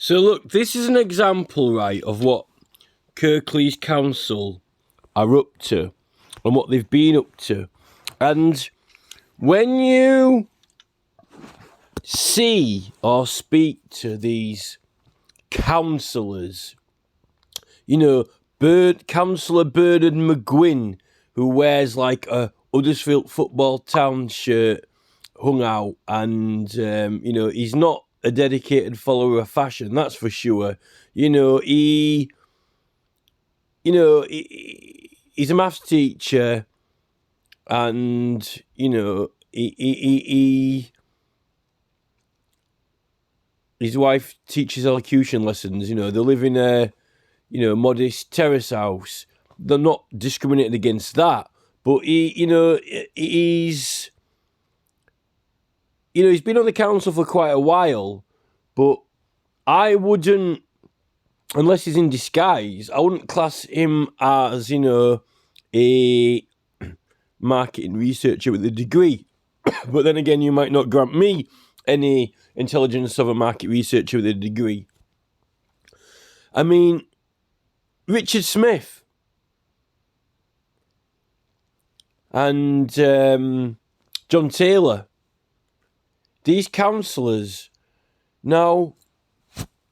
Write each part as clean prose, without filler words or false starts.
So look, this is an example, right, of what Kirklees Council are up to and what they've been up to. And when you see or speak to these councillors, you know, Councillor Bernard McGuinn, who wears like a Huddersfield Football Town shirt, hung out, and you know, he's not a dedicated follower of fashion, that's for sure. He's a maths teacher, and his wife teaches elocution lessons. They live in a modest terrace house. They're not discriminated against that, but he's been on the council for quite a while, but I wouldn't, unless he's in disguise, I wouldn't class him as, a marketing researcher with a degree. But then again, you might not grant me any intelligence of a market researcher with a degree. I mean, Richard Smith and John Taylor, these councillors, now,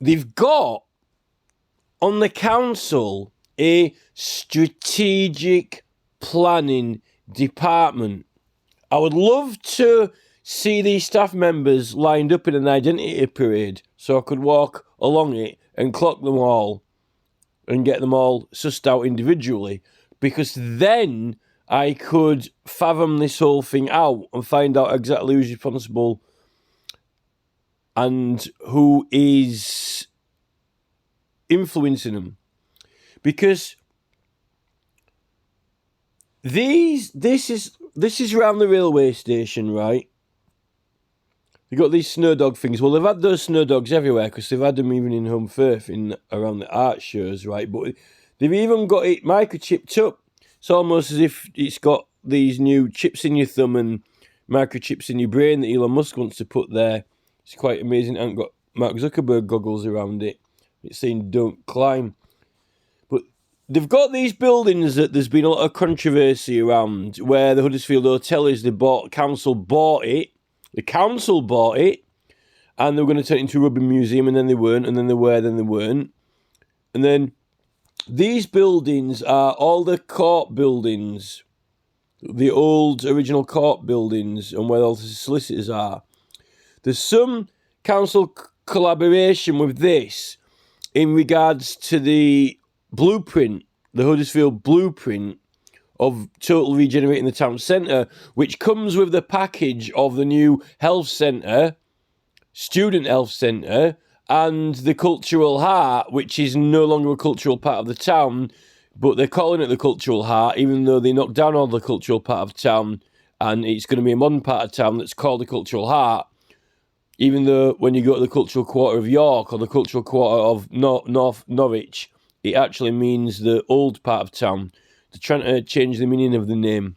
they've got on the council a strategic planning department. I would love to see these staff members lined up in an identity parade so I could walk along it and clock them all and get them all sussed out individually, because then I could fathom this whole thing out and find out exactly who's responsible and who is influencing them. Because this is around the railway station, right? They've got these snow dog things. Well, they've had those snow dogs everywhere because they've had them even in Home Firth around the art shows, right? But they've even got it microchipped up. It's almost as if it's got these new chips in your thumb and microchips in your brain that Elon Musk wants to put there. It's quite amazing. It hasn't got Mark Zuckerberg goggles around it. It's saying don't climb. But they've got these buildings that there's been a lot of controversy around, where the Huddersfield Hotel is. Council bought it. The council bought it, and they were going to turn it into a rugby museum, and then they weren't, and then they were, then they weren't. And then these buildings are all the court buildings, the old original court buildings, and where all the solicitors are. There's some council collaboration with this in regards to the blueprint, the Huddersfield blueprint of total regenerating the town centre, which comes with the package of the new health centre, student health centre, and the cultural heart, which is no longer a cultural part of the town, but they're calling it the cultural heart, even though they knocked down all the cultural part of town, and it's going to be a modern part of town that's called the cultural heart, even though when you go to the cultural quarter of York or the cultural quarter of North Norwich, it actually means the old part of town. They're trying to change the meaning of the name.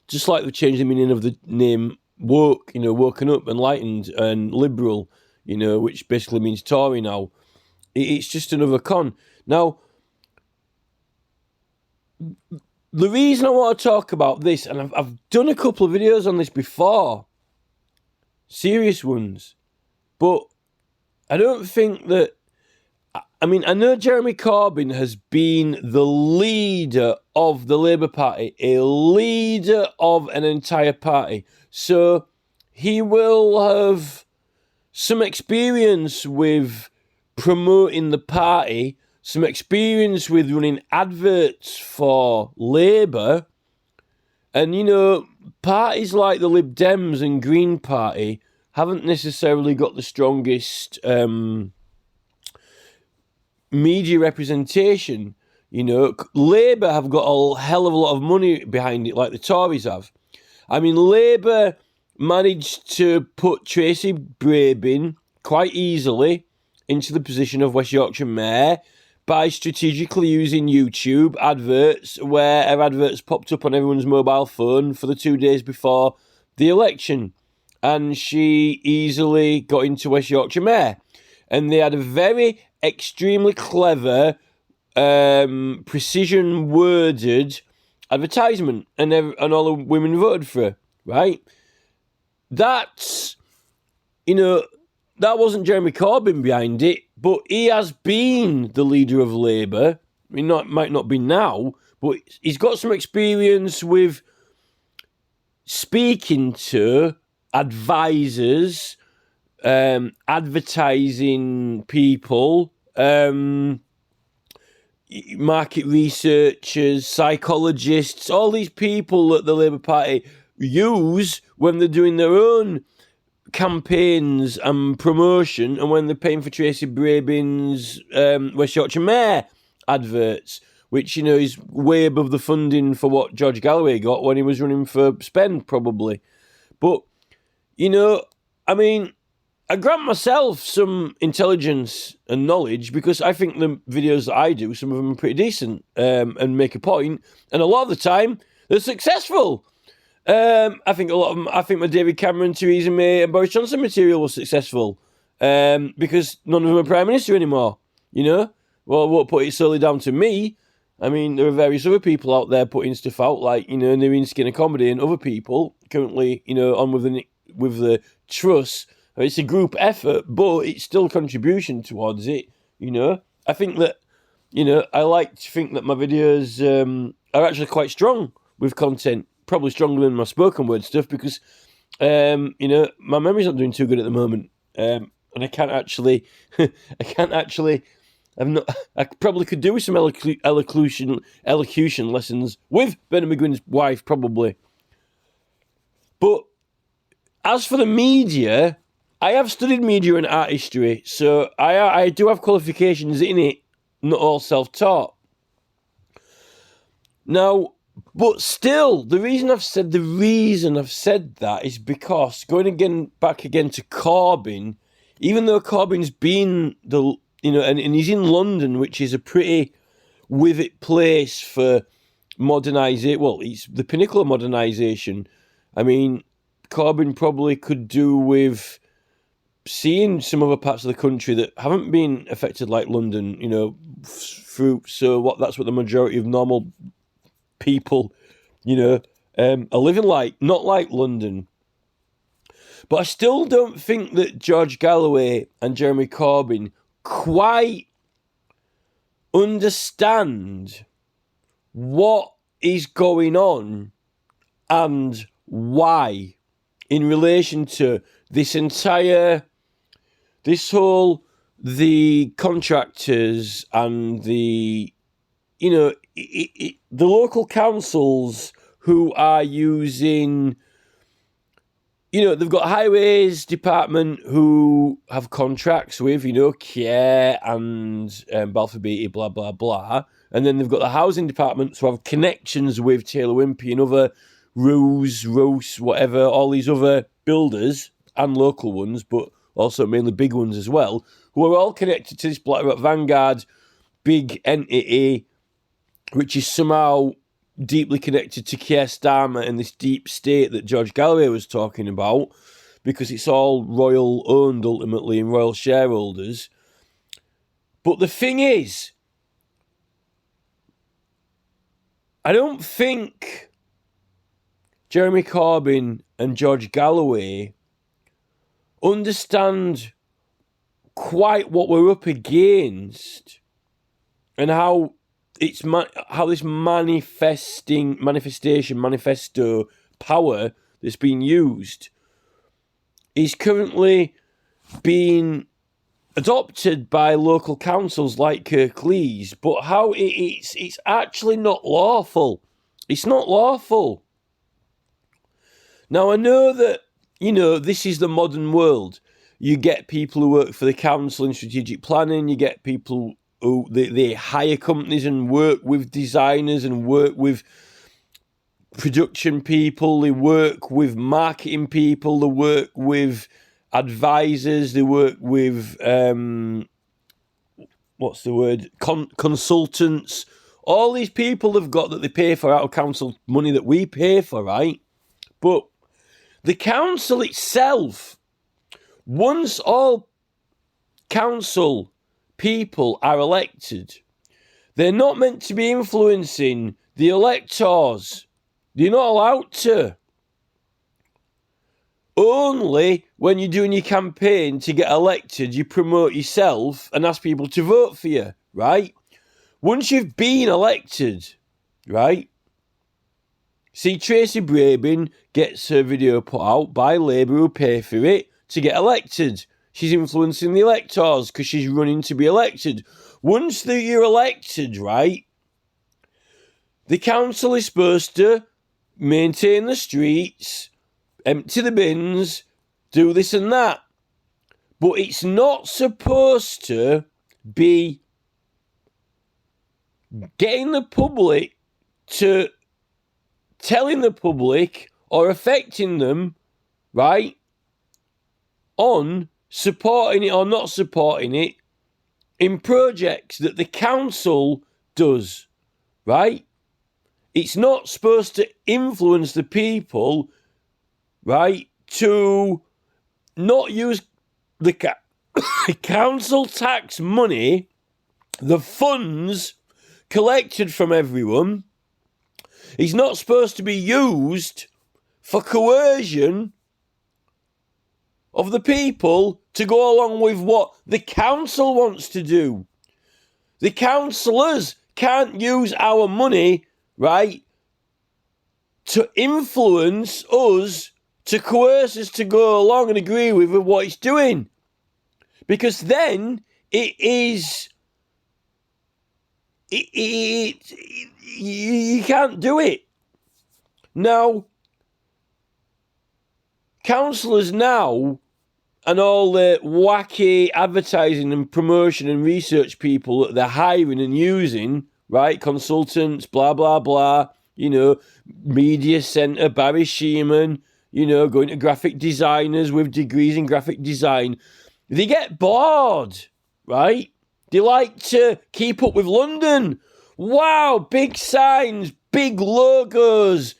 Just like they've changed the meaning of the name woke, woken up, enlightened, and liberal, which basically means Tory now. It's just another con. Now, the reason I want to talk about this, and I've done a couple of videos on this before, serious ones, but I don't think that, I know Jeremy Corbyn has been the leader of the Labour Party, a leader of an entire party. So he will have some experience with promoting the party, some experience with running adverts for Labour. And, parties like the Lib Dems and Green Party haven't necessarily got the strongest media representation. Labour have got a hell of a lot of money behind it, like the Tories have. Labour managed to put Tracy Brabin quite easily into the position of West Yorkshire Mayor by strategically using YouTube adverts, where her adverts popped up on everyone's mobile phone for the 2 days before the election. And she easily got into West Yorkshire Mayor. and they had a very extremely clever, precision worded advertisement, and all the women voted for her, right? That's, that wasn't Jeremy Corbyn behind it, but he has been the leader of Labour. I mean, might not be now, but he's got some experience with speaking to advisors, advertising people, market researchers, psychologists, all these people that the Labour Party use when they're doing their own campaigns and promotion, and when they're paying for Tracy Brabin's West Yorkshire Mayor adverts, which, is way above the funding for what George Galloway got when he was running for Spend, probably. But, I mean, I grant myself some intelligence and knowledge, because I think the videos that I do, some of them are pretty decent, and make a point, and a lot of the time, they're successful. I think a lot of them, I think my David Cameron, Theresa May, and Boris Johnson material was successful, because none of them are Prime Minister anymore, Well, I won't put it solely down to me. I mean, there are various other people out there putting stuff out, like, Nerine Skinner Comedy and other people currently, on with the Truss. It's a group effort, but it's still a contribution towards it, I think that, I like to think that my videos are actually quite strong with content, probably stronger than my spoken word stuff, because, my memory's not doing too good at the moment, and I can't actually, I probably could do with some elocution lessons with Bernard McGuinn's wife, probably. But as for the media, I have studied media and art history, so I do have qualifications in it, not all self-taught. Now, but still, the reason I've said that is because, going back again to Corbyn, even though Corbyn's been and he's in London, which is a pretty with place for modernisation. Well, it's the pinnacle of modernisation. I mean, Corbyn probably could do with seeing some other parts of the country that haven't been affected like London, that's what the majority of normal people, are living like, not like London. But I still don't think that George Galloway and Jeremy Corbyn quite understand what is going on and why in relation to the contractors and the local councils who are using, they've got highways department who have contracts with, Care and Balfour Beatty, blah, blah, blah. And then they've got the housing departments who have connections with Taylor Wimpey and other Roos, whatever, all these other builders and local ones, but also mainly big ones as well, who are all connected to this BlackRock Vanguard big entity, which is somehow deeply connected to Keir Starmer and this deep state that George Galloway was talking about, because it's all royal owned ultimately and royal shareholders. But the thing is, I don't think Jeremy Corbyn and George Galloway understand quite what we're up against and how this manifesto power that's been used is currently being adopted by local councils like Kirklees, but how it's actually not lawful. It's not lawful. Now, I know that, this is the modern world. You get people who work for the council in strategic planning, you get people who they hire companies and work with designers and work with production people, they work with marketing people, they work with advisors, they work with consultants. All these people they've got that they pay for out of council money that we pay for, right? But the council itself, once all council people are elected, they're not meant to be influencing the electors. You're not allowed to. Only when you're doing your campaign to get elected, you promote yourself and ask people to vote for you, right? Once you've been elected, right? See, Tracy Brabin gets her video put out by Labour who pay for it to get elected. She's influencing the electors because she's running to be elected. Once you're elected, right, the council is supposed to maintain the streets, empty the bins, do this and that. But it's not supposed to be getting the public to telling the public or affecting them, right, on supporting it or not supporting it in projects that the council does, right? It's not supposed to influence the people, right, to not use the council tax money, the funds collected from everyone. It's not supposed to be used for coercion of the people to go along with what the council wants to do. The councillors can't use our money, right, to influence us, to coerce us to go along and agree with what it's doing. Because then it is... you can't do it. Now, councillors now and all the wacky advertising and promotion and research people that they're hiring and using, right, consultants, blah, blah, blah, you know, Media Centre, Barry Sheeman, you know, going to graphic designers with degrees in graphic design, they get bored, right? They like to keep up with London. Wow, big signs, big logos,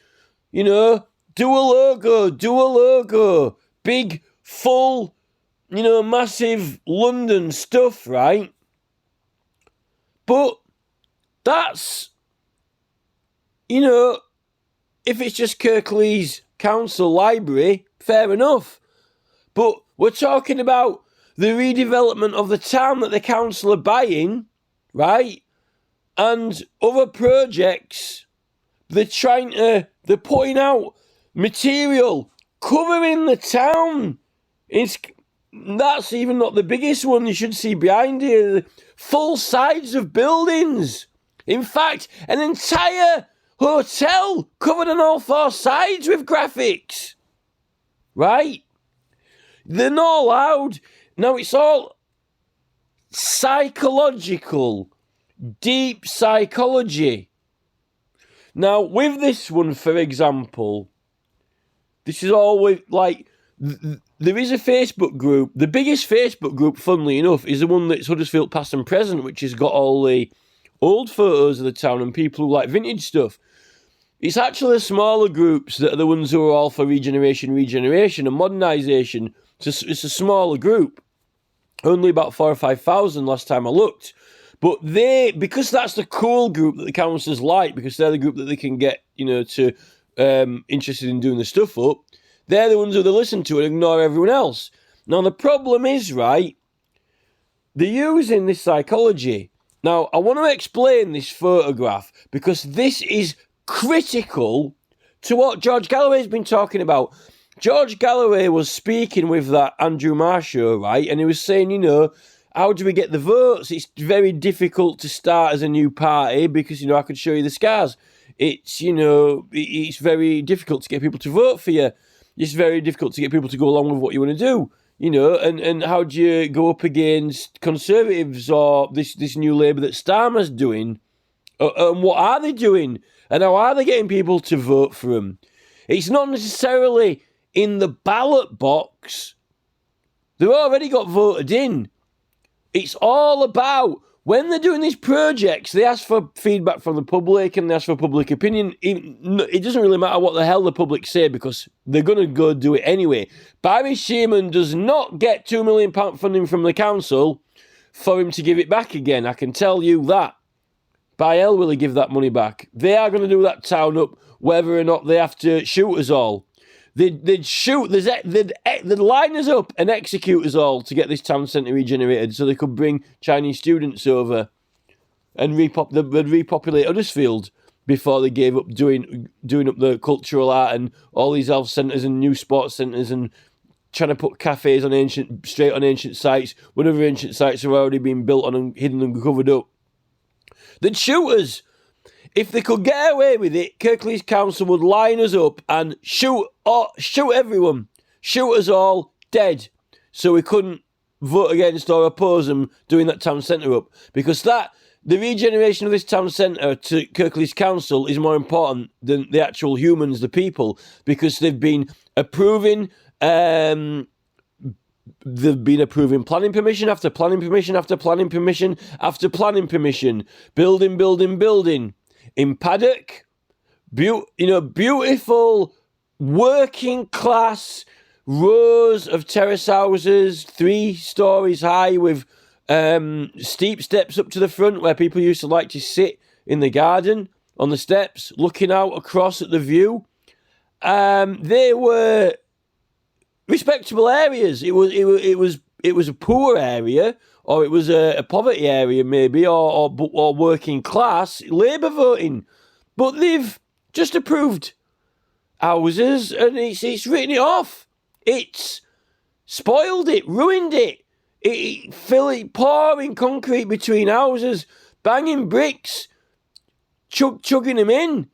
you know, do a logo, big, full, you know, massive London stuff, right? But that's, you know, if it's just Kirklees Council Library, fair enough. But we're talking about the redevelopment of the town that the council are buying, right? And other projects, they're putting out material covering the town. That's even not the biggest one you should see behind here. Full sides of buildings. In fact, an entire hotel covered on all four sides with graphics. Right? They're not allowed. Now, it's all psychological, deep psychology. Now, with this one, for example, this is always like, there is a Facebook group. The biggest Facebook group, funnily enough, is the one that's Huddersfield Past and Present, which has got all the old photos of the town and people who like vintage stuff. It's actually the smaller groups that are the ones who are all for regeneration and modernisation. It's a smaller group. Only about 4,000 or 5,000 last time I looked. But because that's the cool group that the councillors like, because they're the group that they can get, you know, to interested in doing the stuff up, they're the ones who they listen to and ignore everyone else. Now, the problem is, right, they're using this psychology. Now, I want to explain this photograph because this is critical to what George Galloway's been talking about. George Galloway was speaking with that Andrew Marr show, right? And he was saying, you know, how do we get the votes? It's very difficult to start as a new party because, you know, I could show you the scars. It's, you know, it's very difficult to get people to vote for you. It's very difficult to get people to go along with what you want to do, you know, and how do you go up against Conservatives or this new Labour that Starmer's doing? And what are they doing? And how are they getting people to vote for them? It's not necessarily in the ballot box. They've already got voted in. It's all about when they're doing these projects, they ask for feedback from the public and they ask for public opinion. It doesn't really matter what the hell the public say because they're going to go do it anyway. Barry Shearman does not get £2 million funding from the council for him to give it back again. I can tell you that. By hell will he give that money back. They are going to do that town up whether or not they have to shoot us all. They'd line us up and execute us all to get this town centre regenerated so they could bring Chinese students over and repopulate Huddersfield before they gave up doing up the cultural art and all these health centres and new sports centres and trying to put cafes on ancient sites when other ancient sites have already been built on and hidden and covered up. They'd shoot us. If they could get away with it, Kirklees Council would line us up and shoot everyone. Shoot us all dead. So we couldn't vote against or oppose them doing that town centre up. Because the regeneration of this town centre to Kirklees Council is more important than the actual humans, the people. Because they've been approving planning permission after planning permission after planning permission after planning permission. Building. In Paddock, beautiful working class rows of terrace houses, 3 stories high with steep steps up to the front where people used to like to sit in the garden on the steps looking out across at the view. They were respectable areas. It was a poor area, or it was a poverty area maybe, or working class Labour voting. But they've just approved houses and it's written it off. It's spoiled it, ruined it. Pouring concrete between houses, banging bricks, chugging them in,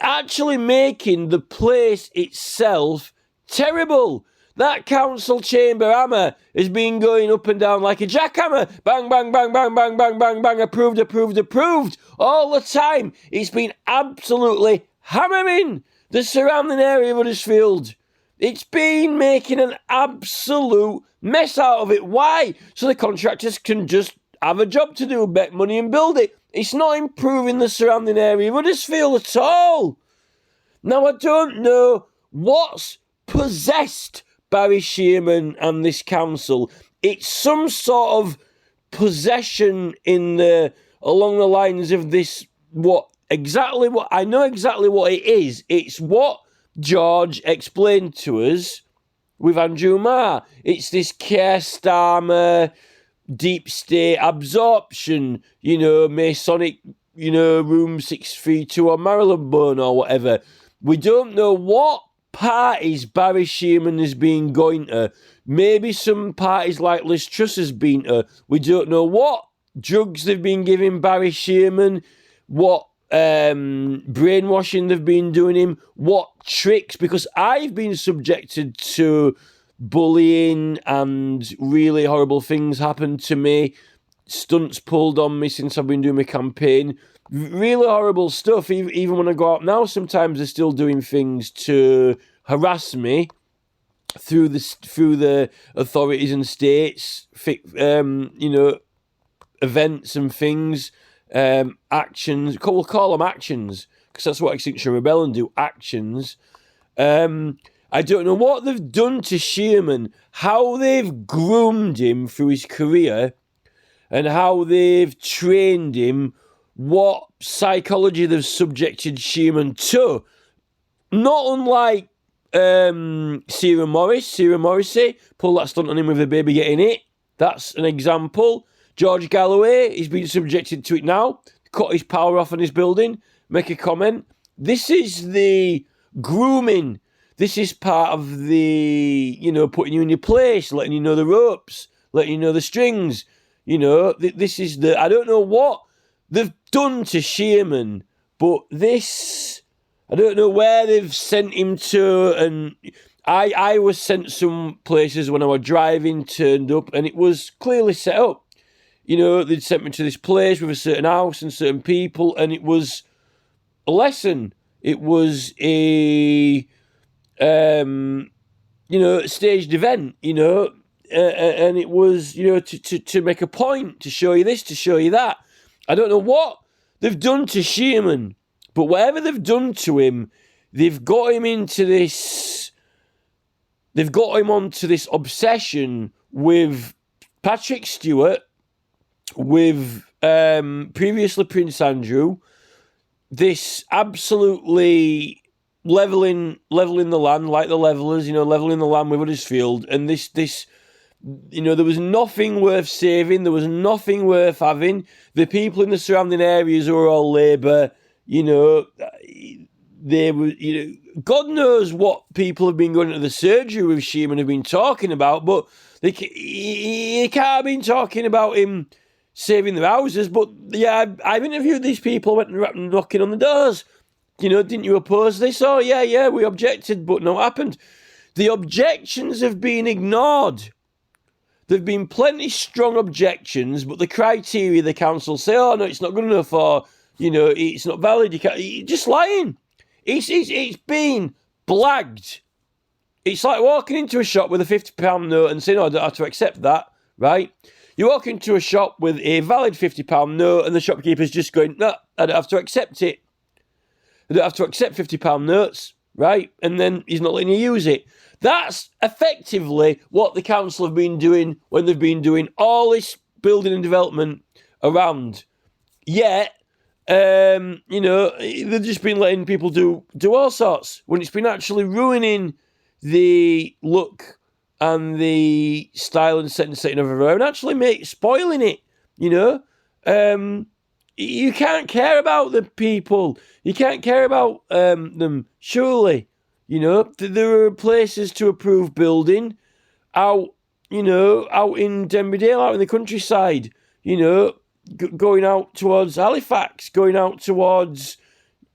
actually making the place itself terrible. That council chamber hammer has been going up and down like a jackhammer. Bang, bang, bang, bang, bang, bang, bang, bang. Approved. All the time. It's been absolutely hammering the surrounding area of Huddersfield. It's been making an absolute mess out of it. Why? So the contractors can just have a job to do, bet money and build it. It's not improving the surrounding area of Huddersfield at all. Now, I don't know what's possessed Barry Shearman and this council. It's some sort of possession along the lines of this. I know exactly what it is. It's what George explained to us with Andrew Marr. It's this Keir Starmer deep state absorption, Masonic, room 632 or Marylebone or whatever. We don't know what parties Barry Shearman has been going to. Maybe some parties like Liz Truss has been to. We don't know what drugs they've been giving Barry Shearman, what brainwashing they've been doing him, what tricks, because I've been subjected to bullying and really horrible things happened to me, stunts pulled on me since I've been doing my campaign. Really horrible stuff. Even when I go out now, sometimes they're still doing things to harass me through the authorities and states, events and things, actions. We'll call them actions because that's what Extinction Rebellion do. Actions. I don't know what they've done to Shearman, how they've groomed him through his career, and how they've trained him. What psychology they've subjected Shearman to. Not unlike Ciara Morrissey, pull that stunt on him with the baby getting hit. That's an example. George Galloway, he's been subjected to it now. Cut his power off on his building. Make a comment. This is the grooming. This is part of the, putting you in your place, letting you know the ropes, letting you know the strings. This is I don't know what they've done to Shearman, but this, I don't know where they've sent him to, and I was sent some places when I was driving, turned up, and it was clearly set up. They'd sent me to this place with a certain house and certain people, and it was a lesson. It was a, staged event, and it was, to make a point, to show you this, to show you that. I don't know what they've done to Shearman, but whatever they've done to him, they've got him into this. They've got him onto this obsession with Patrick Stewart, with previously Prince Andrew. This absolutely leveling the land like the Levellers, leveling the land with Huddersfield, and this, there was nothing worth saving. There was nothing worth having. The people in the surrounding areas who were all Labour, they were, God knows what people have been going to the surgery with Shearman have been talking about, but he can't have been talking about him saving their houses. But yeah, I've interviewed these people, went and knocking on the doors. Didn't you oppose this? Oh, yeah, we objected, but no happened. The objections have been ignored. There have been plenty strong objections, but the criteria the council say, oh, no, it's not good enough, or, it's not valid. You're just lying. It's been blagged. It's like walking into a shop with a £50 note and saying, oh, I don't have to accept that, right? You walk into a shop with a valid £50 note and the shopkeeper's just going, no, I don't have to accept it. I don't have to accept £50 notes, right? And then he's not letting you use it. That's effectively what the council have been doing when they've been doing all this building and development around. Yet, they've just been letting people do all sorts when it's been actually ruining the look and the style and setting of a road, and actually spoiling it, You can't care about the people. You can't care about them, surely. There are places to approve building out in Denbydale, out in the countryside, going out towards Halifax, going out towards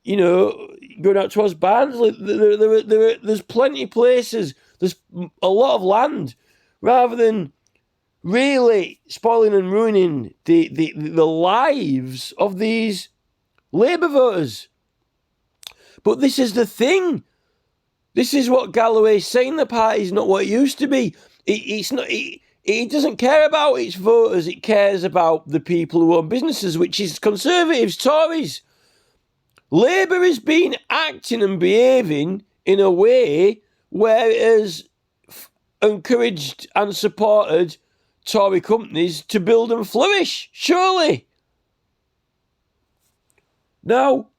Barnsley. There's plenty of places. There's a lot of land, rather than really spoiling and ruining the lives of these Labour voters. But this is the thing. This is what Galloway's saying. The party's not what it used to be. It's not. It doesn't care about its voters. It cares about the people who own businesses, which is Conservatives, Tories. Labour has been acting and behaving in a way where it has encouraged and supported Tory companies to build and flourish, surely. Now,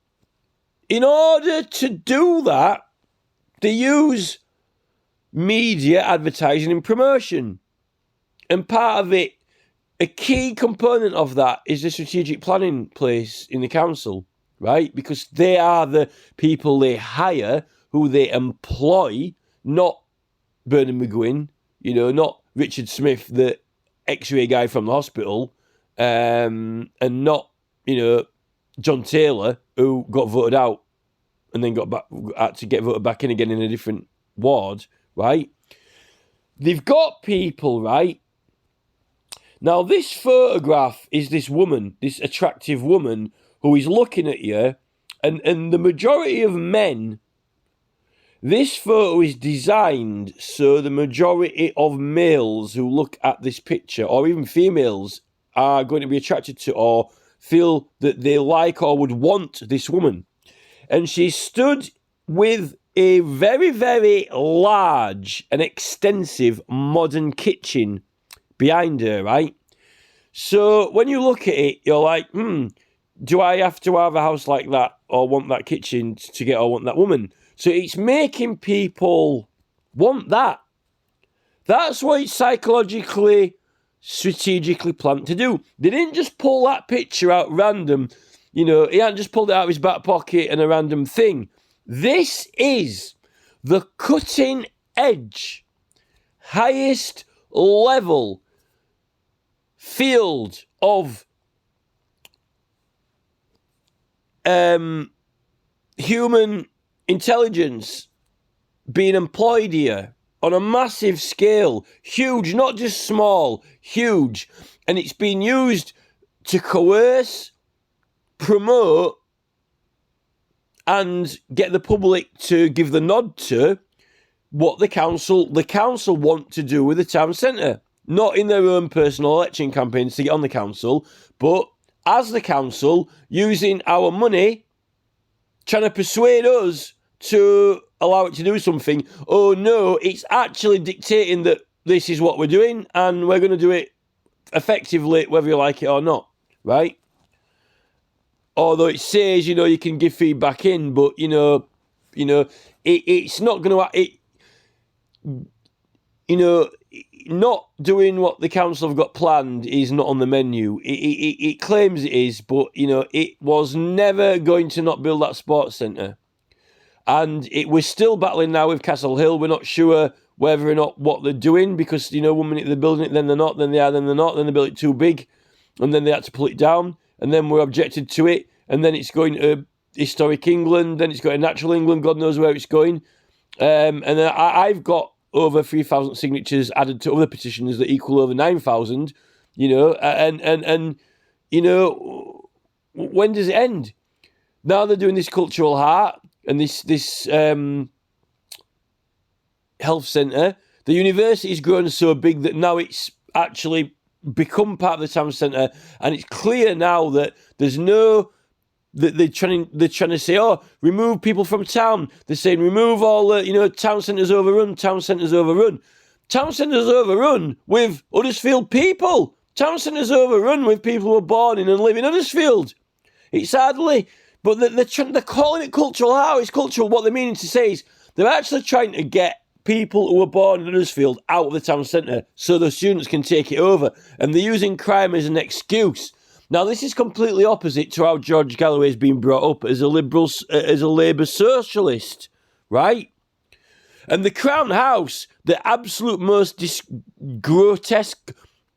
in order to do that, they use media, advertising and promotion. And part of it, a key component of that is the strategic planning place in the council, right? Because they are the people they hire, who they employ, not Bernard McGuinn, not Richard Smith, the X-ray guy from the hospital, and not, John Taylor, who got voted out and then had to get voted back in again in a different ward, right? They've got people, right? Now, this photograph is this woman, this attractive woman, who is looking at you, and the majority of men, this photo is designed so the majority of males who look at this picture, or even females, are going to be attracted to or feel that they like or would want this woman. And she stood with a very, very large and extensive modern kitchen behind her, right? So when you look at it, you're like, do I have to have a house like that or want that kitchen to get or want that woman? So it's making people want that. That's what it's psychologically, strategically planned to do. They didn't just pull that picture out random. He hadn't just pulled it out of his back pocket and a random thing. This is the cutting edge, highest level field of human intelligence being employed here on a massive scale. Huge, not just small, huge. And it's been used to coerce, promote, and get the public to give the nod to what the council want to do with the town centre. not in their own personal election campaigns to get on the council, but as the council, using our money, trying to persuade us to allow it to do something. Oh no, it's actually dictating that this is what we're doing and we're going to do it effectively whether you like it or not, right? Although it says, you can give feedback in, but, it's not going to, not doing what the council have got planned is not on the menu. It claims it is, but, it was never going to not build that sports centre. And we're still battling now with Castle Hill. We're not sure whether or not what they're doing because, 1 minute they're building it, then they're not, then they are, then they're not, then they build it too big, and then they had to pull it down, and then we're objected to it, and then it's going to historic England, then it's going to natural England, God knows where it's going. And then I've got over 3,000 signatures added to other petitions that equal over 9,000, and when does it end? Now they're doing this cultural heart and this health centre. The university's grown so big that now it's actually become part of the town centre, and it's clear now that there's no... They're trying to say, remove people from town. They're saying, remove all the, town centres overrun, town centres overrun. Town centres overrun with Huddersfield people. Town centres overrun with people who are born in and live in Huddersfield. It's hardly, but they're calling it cultural. How it's cultural? What they're meaning to say is they're actually trying to get people who are born in Huddersfield out of the town centre so the students can take it over. And they're using crime as an excuse. Now, this is completely opposite to how George Galloway has been brought up as a liberal, as a Labour socialist, right? And the Crown House, the absolute most grotesque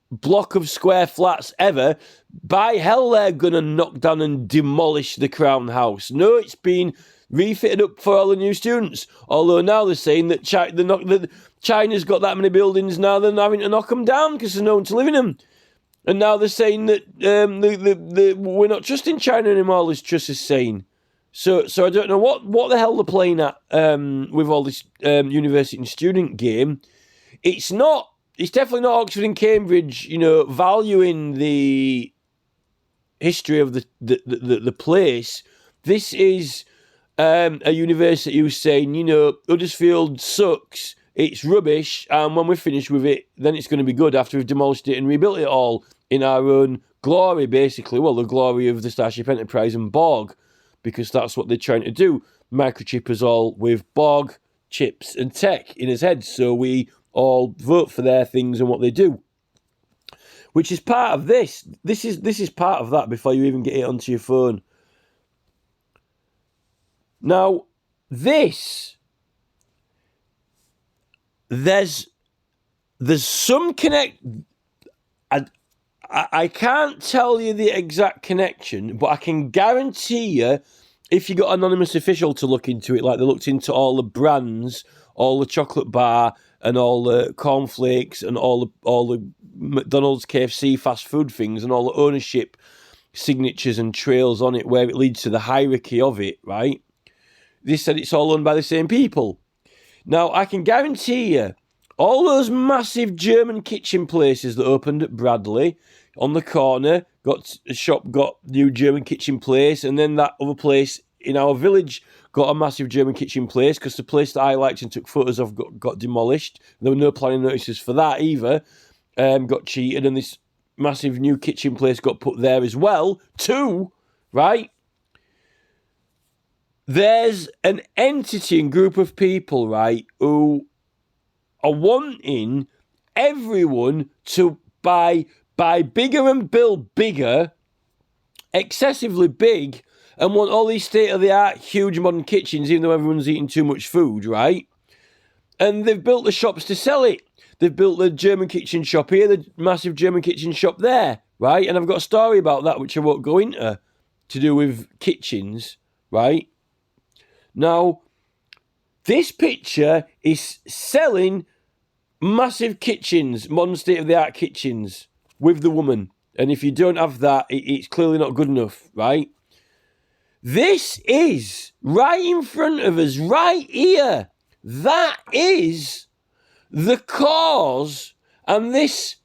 block of square flats ever, by hell they're going to knock down and demolish the Crown House. No, it's been refitted up for all the new students. Although now they're saying that China's got that many buildings now, they're having to knock them down because there's no one to live in them. And now they're saying that we're not trusting China anymore, Liz Truss is saying. So I don't know what the hell they're playing at with all this university and student game. It's definitely not Oxford and Cambridge, valuing the history of the place. This is a university who's saying, Huddersfield sucks. It's rubbish, and when we're finished with it, then it's going to be good after we've demolished it and rebuilt it all in our own glory, basically. Well, the glory of the Starship Enterprise and Borg, because that's what they're trying to do. Microchip us all with Borg, chips, and tech in his head, so we all vote for their things and what they do. Which is part of this. This is part of that before you even get it onto your phone. Now, there's some connect. I can't tell you the exact connection, but I can guarantee you, if you got Anonymous Official to look into it, like they looked into all the brands, all the chocolate bar, and all the cornflakes, and all the McDonald's, KFC, fast food things, and all the ownership signatures and trails on it, where it leads to the hierarchy of it, right? They said it's all owned by the same people. Now, I can guarantee you, all those massive German kitchen places that opened at Bradley, on the corner, got new German kitchen place, and then that other place in our village got a massive German kitchen place, because the place that I liked and took photos of got demolished. There were no planning notices for that either. Got cheated, and this massive new kitchen place got put there as well, too, right? There's an entity and group of people, right, who are wanting everyone to buy bigger and build bigger, excessively big, and want all these state-of-the-art, huge modern kitchens, even though everyone's eating too much food, right? And they've built the shops to sell it. They've built the German kitchen shop here, the massive German kitchen shop there, right? And I've got a story about that, which I won't go into, to do with kitchens, right? Now, this picture is selling massive kitchens, modern state-of-the-art kitchens, with the woman. And if you don't have that, it's clearly not good enough, right? This is right in front of us, right here. That is the cause, and this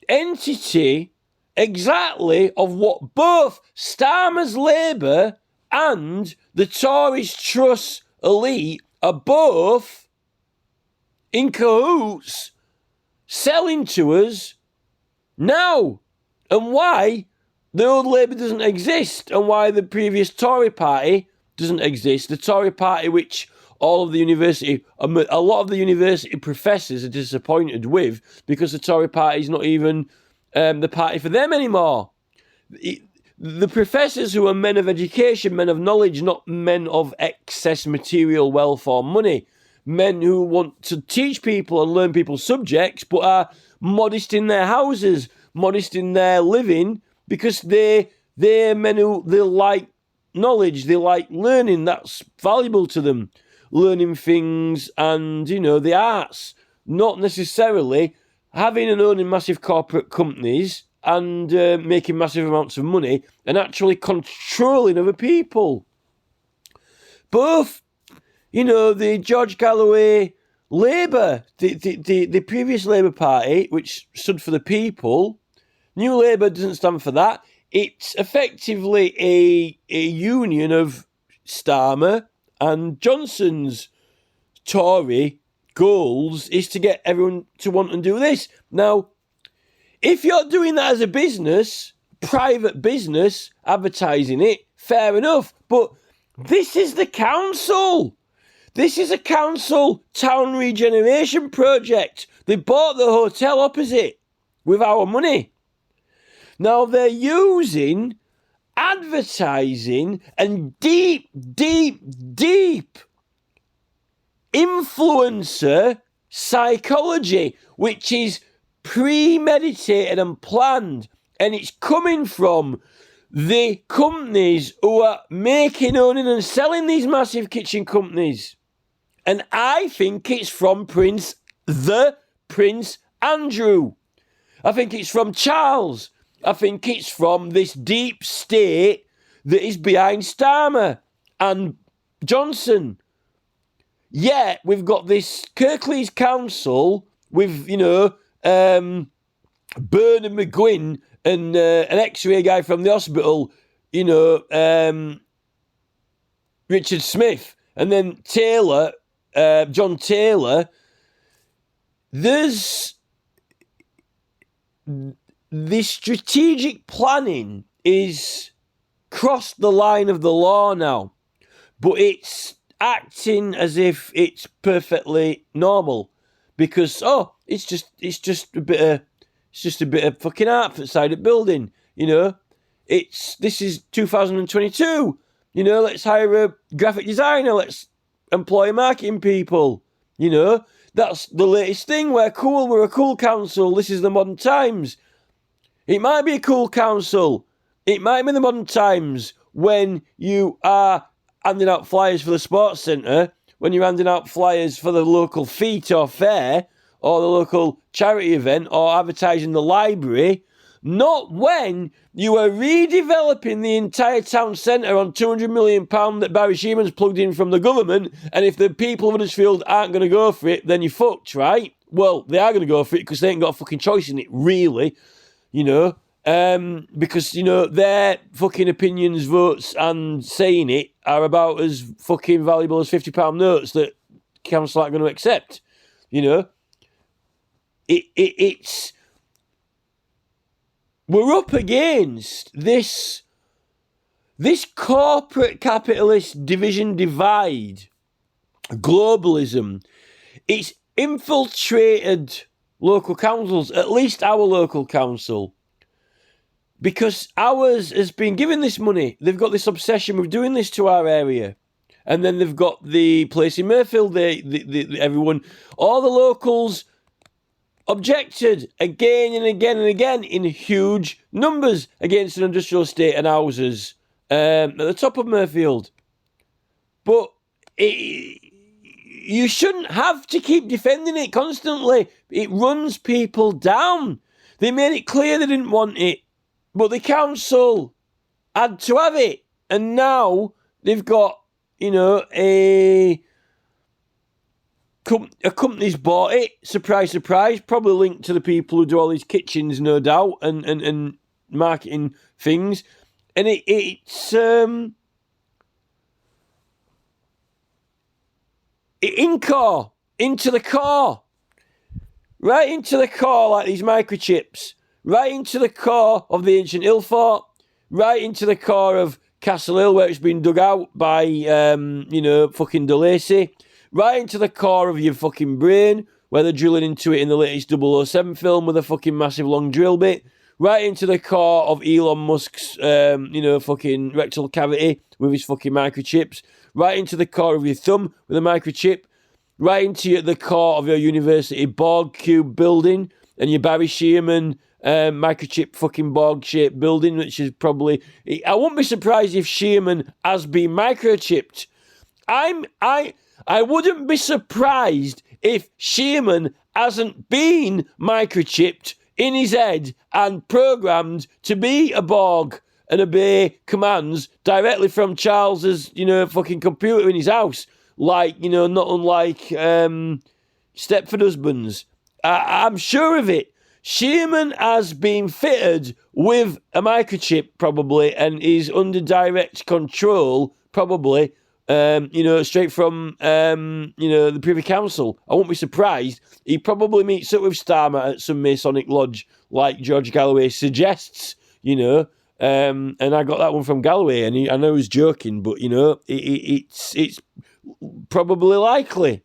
entity exactly of what both Starmer's Labour and the Tories Truss elite are both in cahoots selling to us now, and why the old Labour doesn't exist, and why the previous Tory party doesn't exist. The Tory party, which a lot of the university professors are disappointed with, because the Tory party is not even the party for them anymore. The professors, who are men of education, men of knowledge, not men of excess material wealth or money, men who want to teach people and learn people's subjects, but are modest in their houses, modest in their living, because they're men who, they like knowledge, they like learning. That's valuable to them. Learning things and, the arts, not necessarily having and owning massive corporate companies and making massive amounts of money and actually controlling other people. Both, the George Galloway Labour, the previous Labour Party, which stood for the people, New Labour doesn't stand for that. It's effectively a union of Starmer and Johnson's Tory goals is to get everyone to want and do this. Now, if you're doing that as a business, private business, advertising it, fair enough. But this is the council. This is a council town regeneration project. They bought the hotel opposite with our money. Now they're using advertising and deep influencer psychology, which is premeditated and planned, and it's coming from the companies who are making, owning and selling these massive kitchen companies. And I think it's from Prince Andrew. I think it's from Charles. I think it's from this deep state that is behind Starmer and Johnson. Yeah, we've got this Kirklees Council with, Bernard McGuinn and an X-ray guy from the hospital, Richard Smith, and then Taylor, John Taylor. There's the strategic planning is crossed the line of the law now, but it's acting as if it's perfectly normal because it's just a bit of fucking art outside a building, This is 2022, Let's hire a graphic designer, let's employ marketing people, That's the latest thing. We're cool. We're a cool council. This is the modern times. It might be a cool council. It might be the modern times when you are handing out flyers for the sports centre, when you're handing out flyers for the local feat or fair, or the local charity event, or advertising the library, not when you are redeveloping the entire town centre on £200 million that Barry Sheeman's plugged in from the government, and if the people of Huddersfield aren't going to go for it, then you're fucked, right? Well, they are going to go for it because they ain't got a fucking choice in it, really, because, their fucking opinions, votes, and saying it are about as fucking valuable as £50 notes that council aren't going to accept, It's... We're up against this corporate capitalist division divide, globalism. It's infiltrated local councils, at least our local council, because ours has been given this money. They've got this obsession with doing this to our area. And then they've got the place in Mayfield, everyone, all the locals objected again and again and again in huge numbers against an industrial estate and houses at the top of Mayfield. But you shouldn't have to keep defending it constantly. It runs people down. They made it clear they didn't want it, but the council had to have it. And now they've got, a a company's bought it. Surprise, surprise. Probably linked to the people who do all these kitchens, no doubt, and marketing things. And it's into the core. Right into the core, like these microchips. Right into the core of the ancient hill fort. Right into the core of Castle Hill, where it's been dug out by, fucking De Lacy. Right into the core of your fucking brain, where they're drilling into it in the latest 007 film with a fucking massive long drill bit. Right into the core of Elon Musk's, fucking rectal cavity with his fucking microchips. Right into the core of your thumb with a microchip. Right into the core of your university Borg cube building and your Barry Shearman microchip fucking Borg-shaped building, which is probably... I wouldn't be surprised if Shearman has been microchipped. I wouldn't be surprised if Shearman hasn't been microchipped in his head and programmed to be a Borg and obey commands directly from Charles's, fucking computer in his house. Like, not unlike Stepford Husbands. I'm sure of it. Shearman has been fitted with a microchip, probably, and is under direct control, probably, straight from, the Privy Council. I won't be surprised. He probably meets up with Starmer at some Masonic lodge, like George Galloway suggests, and I got that one from Galloway, and I know he's joking, but, it's probably likely.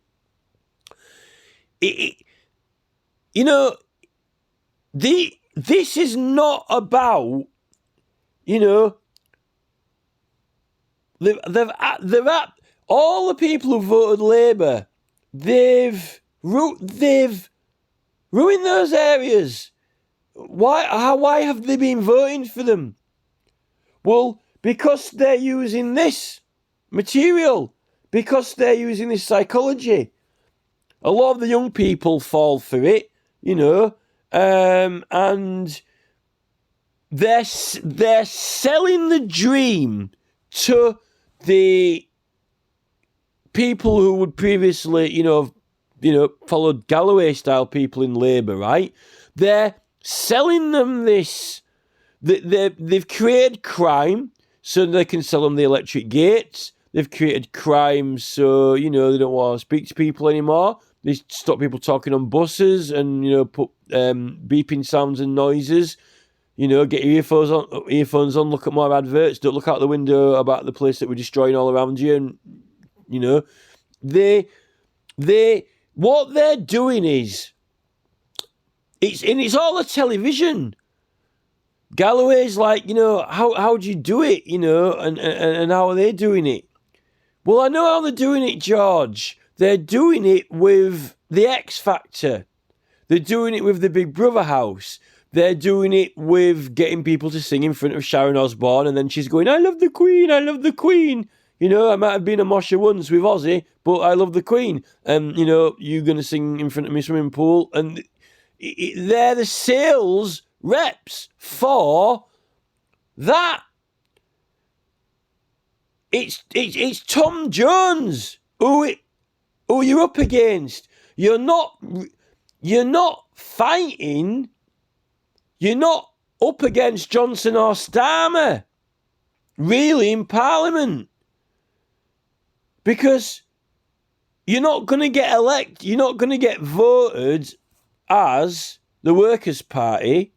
This is not about, they've all the people who voted Labour, they've ruined those areas. Why have they been voting for them? Well, because they're using this material. Because they're using this psychology. A lot of the young people fall for it, and they're selling the dream to the people who would previously, followed Galloway-style people in Labour, right? They're selling them this. They've created crime so they can sell them the electric gates. They've created crime so, they don't want to speak to people anymore. They stop people talking on buses and, put beeping sounds and noises. Get your earphones on, look at more adverts. Don't look out the window about the place that we're destroying all around you. And, what they're doing is, it's all a television. Galloway's like, how do you do it, and how are they doing it? Well, I know how they're doing it, George. They're doing it with the X Factor. They're doing it with the Big Brother house. They're doing it with getting people to sing in front of Sharon Osbourne, and then she's going, I love the Queen, I love the Queen. I might have been a mosher once with Ozzy, but I love the Queen. And, you're going to sing in front of me swimming pool. And they're the sales reps for that. It's Tom Jones who you're up against. You're not fighting. You're not up against Johnson or Starmer, really, in Parliament, because you're not going to get elected. You're not going to get voted as the Workers' Party,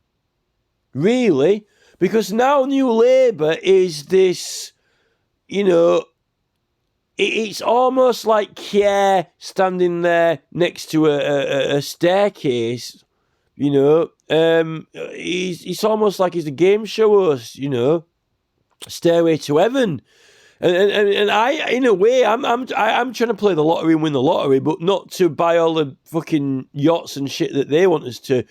really, because now New Labour is this. It's almost like Keir standing there next to a staircase, It's almost like he's a game show host, Stairway to Heaven. And I, in a way, I'm trying to play the lottery and win the lottery, but not to buy all the fucking yachts and shit that they want us to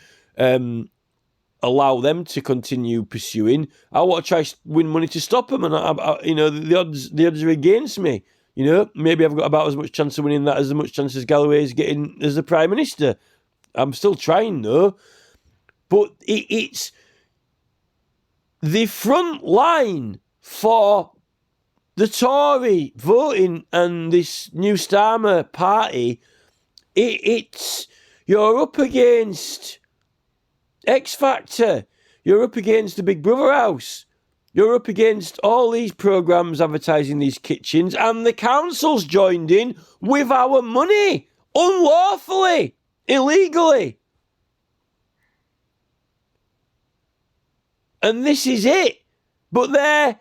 allow them to continue pursuing. I want to try win money to stop them, and the odds are against me. Maybe I've got about as much chance of winning that as much chance as Galloway is getting as the Prime Minister. I'm still trying though, but it's the front line for the Tory voting and this new Starmer party You're up against X Factor. You're up against the Big Brother house. You're up against all these programmes advertising these kitchens, and the council's joined in with our money, unlawfully, illegally. And this is it. But they're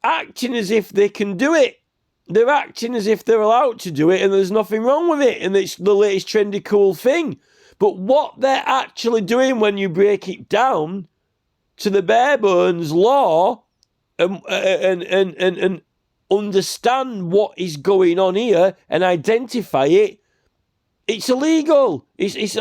acting as if they can do it. They're acting as if they're allowed to do it and there's nothing wrong with it and it's the latest trendy cool thing. But what they're actually doing when you break it down to the bare bones law and understand what is going on here and identify it, it's illegal. It's